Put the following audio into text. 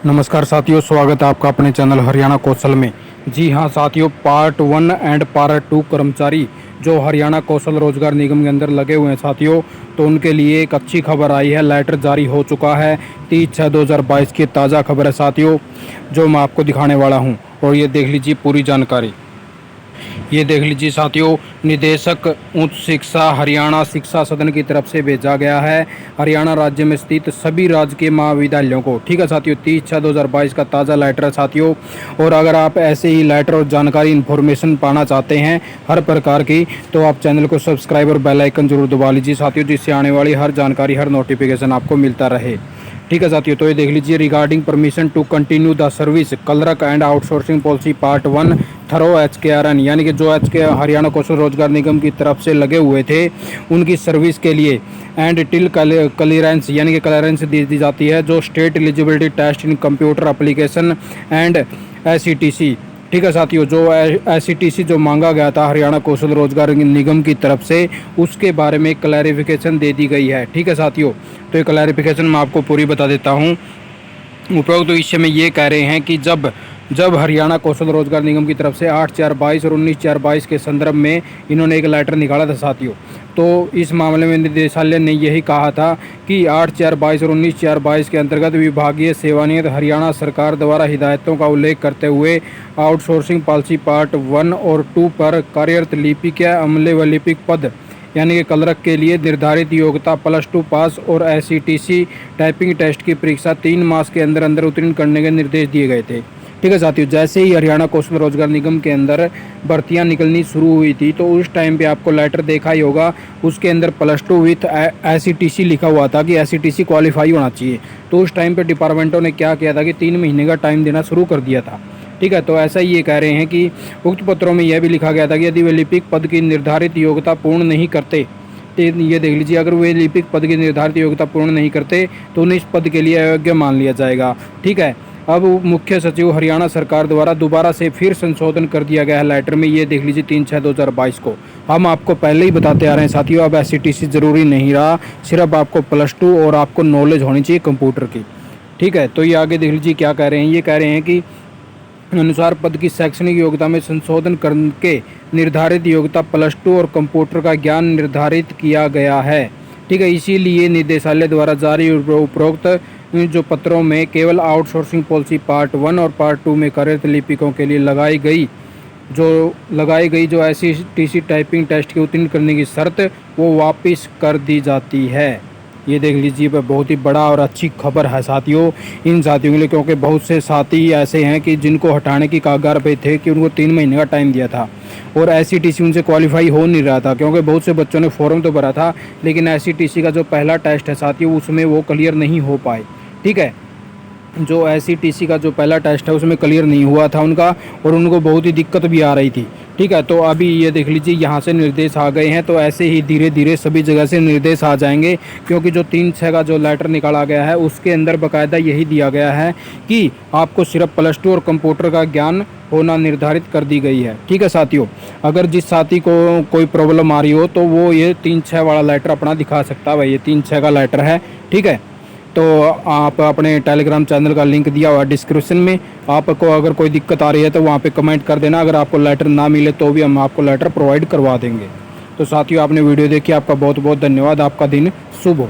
नमस्कार साथियों, स्वागत है आपका अपने चैनल हरियाणा कौशल में। जी हाँ साथियों, पार्ट 1 एंड पार्ट 2 कर्मचारी जो हरियाणा कौशल रोजगार निगम के अंदर लगे हुए हैं साथियों, तो उनके लिए एक अच्छी खबर आई है। लेटर जारी हो चुका है। 30/6/2022 की ताज़ा खबर है साथियों, जो मैं आपको दिखाने वाला हूँ। और ये देख लीजिए पूरी जानकारी। ये देख लीजिए साथियों, निदेशक उच्च शिक्षा हरियाणा शिक्षा सदन की तरफ से भेजा गया है हरियाणा राज्य में स्थित सभी राजकीय महाविद्यालयों को। ठीक है साथियों, 30/6/2022 का ताज़ा लेटर है साथियों। और अगर आप ऐसे ही लेटर और जानकारी इन्फॉर्मेशन पाना चाहते हैं हर प्रकार की, तो आप चैनल को सब्सक्राइब और बेल आइकन जरूर दबा लीजिए साथियों, जिससे आने वाली हर जानकारी हर नोटिफिकेशन आपको मिलता रहे। ठीक है साथियों, तो ये देख लीजिए, regarding permission to continue the service clerk and outsourcing policy part 1 through HKRN, यानी कि जो हरियाणा कौशल रोजगार निगम की तरफ से लगे हुए थे उनकी सर्विस के लिए एंड टिल क्लियरेंस, यानी कि क्लियरेंस दी जाती है, जो state eligibility test in computer application and SETC। ठीक है साथियों, जो SETC जो मांगा गया था हरियाणा कौशल रोजगार निगम की तरफ से, उसके बारे में क्लैरिफिकेशन दे दी गई है। ठीक है साथियों, तो ये क्लैरिफिकेशन मैं आपको पूरी बता देता हूँ। उपरोक्त विषय में ये कह रहे हैं कि जब हरियाणा कौशल रोजगार निगम की तरफ से 8/4/22 और 19/4/22 के संदर्भ में इन्होंने एक लेटर निकाला था साथियों, तो इस मामले में निदेशालय ने यही कहा था कि 8/4/22 और 19/4/22 के अंतर्गत विभागीय सेवानियत हरियाणा सरकार द्वारा हिदायतों का उल्लेख करते हुए आउटसोर्सिंग पॉलिसी पार्ट 1 और 2 पर कार्यरत लिपिक या अमले व लिपिक पद, यानी कि क्लर्क के लिए निर्धारित योग्यता +2 पास और SETC टाइपिंग टेस्ट की परीक्षा 3 मास के अंदर अंदर उत्तीर्ण करने के निर्देश दिए गए थे। ठीक है साथियों, जैसे ही हरियाणा कौशल रोजगार निगम के अंदर भर्तियां निकलनी शुरू हुई थी, तो उस टाइम पे आपको लेटर देखा ही होगा, उसके अंदर +2 विथ SETC लिखा हुआ था कि SETC क्वालिफाई होना चाहिए। तो उस टाइम पे डिपार्टमेंटों ने क्या किया था कि 3 महीने का टाइम देना शुरू कर दिया था। ठीक है, तो ऐसा ही ये कह रहे हैं कि उक्त पत्रों में यह भी लिखा गया था कि यदि वे लिपिक पद की निर्धारित योग्यता पूर्ण नहीं करते, तो ये देख लीजिए, अगर वे लिपिक पद की निर्धारित योग्यता पूर्ण नहीं करते तो उन्हें इस पद के लिए अयोग्य मान लिया जाएगा। ठीक है, अब मुख्य सचिव हरियाणा सरकार द्वारा दोबारा से फिर संशोधन कर दिया गया है लेटर में। ये देख लीजिए 3/6/2022 को। हम आपको पहले ही बताते आ रहे हैं साथियों, अब SETC जरूरी नहीं रहा, सिर्फ आपको +2 और आपको नॉलेज होनी चाहिए कंप्यूटर की। ठीक है, तो ये आगे देख लीजिए क्या कह रहे हैं। ये कह रहे हैं कि अनुसार पद की शैक्षणिक योग्यता में संशोधन करके निर्धारित योग्यता +2 और कंप्यूटर का ज्ञान निर्धारित किया गया है। ठीक है, इसीलिए निदेशालय द्वारा जारी उपरोक्त जो पत्रों में केवल आउटसोर्सिंग पॉलिसी पार्ट 1 और पार्ट 2 में कार्यरत लिपिकों के लिए लगाई गई जो SETC टाइपिंग टेस्ट की उत्तीर्ण करने की शर्त वो वापस कर दी जाती है। ये देख लीजिए, बहुत ही बड़ा और अच्छी खबर है साथियों इन साथियों के लिए, क्योंकि बहुत से साथी ऐसे हैं कि जिनको हटाने की कगार पे थे कि उनको 3 महीने का टाइम दिया था और SETC उनसे क्वालिफाई हो नहीं रहा था, क्योंकि बहुत से बच्चों ने फॉर्म तो भरा था लेकिन SETC का जो पहला टेस्ट है साथियों उसमें वो क्लियर नहीं हो पाए। ठीक है, जो SETC का जो पहला टेस्ट है उसमें क्लियर नहीं हुआ था उनका, और उनको बहुत ही दिक्कत भी आ रही थी। ठीक है, तो अभी ये देख लीजिए यहाँ से निर्देश आ गए हैं, तो ऐसे ही धीरे धीरे सभी जगह से निर्देश आ जाएंगे, क्योंकि जो 3/6 का जो लेटर निकाला गया है उसके अंदर बाकायदा यही दिया गया है कि आपको सिर्फ +2 और कंप्यूटर का ज्ञान होना निर्धारित कर दी गई है। ठीक है साथियों, अगर जिस साथी को कोई प्रॉब्लम आ रही हो तो वो ये 3/6 वाला लेटर अपना दिखा सकता है। भाई ये 3/6 का लेटर है। ठीक है, तो आप अपने टेलीग्राम चैनल का लिंक दिया हुआ डिस्क्रिप्शन में, आपको अगर कोई दिक्कत आ रही है तो वहाँ पे कमेंट कर देना। अगर आपको लेटर ना मिले तो भी हम आपको लेटर प्रोवाइड करवा देंगे। तो साथियों, आपने वीडियो देखी, आपका बहुत बहुत धन्यवाद। आपका दिन शुभ हो।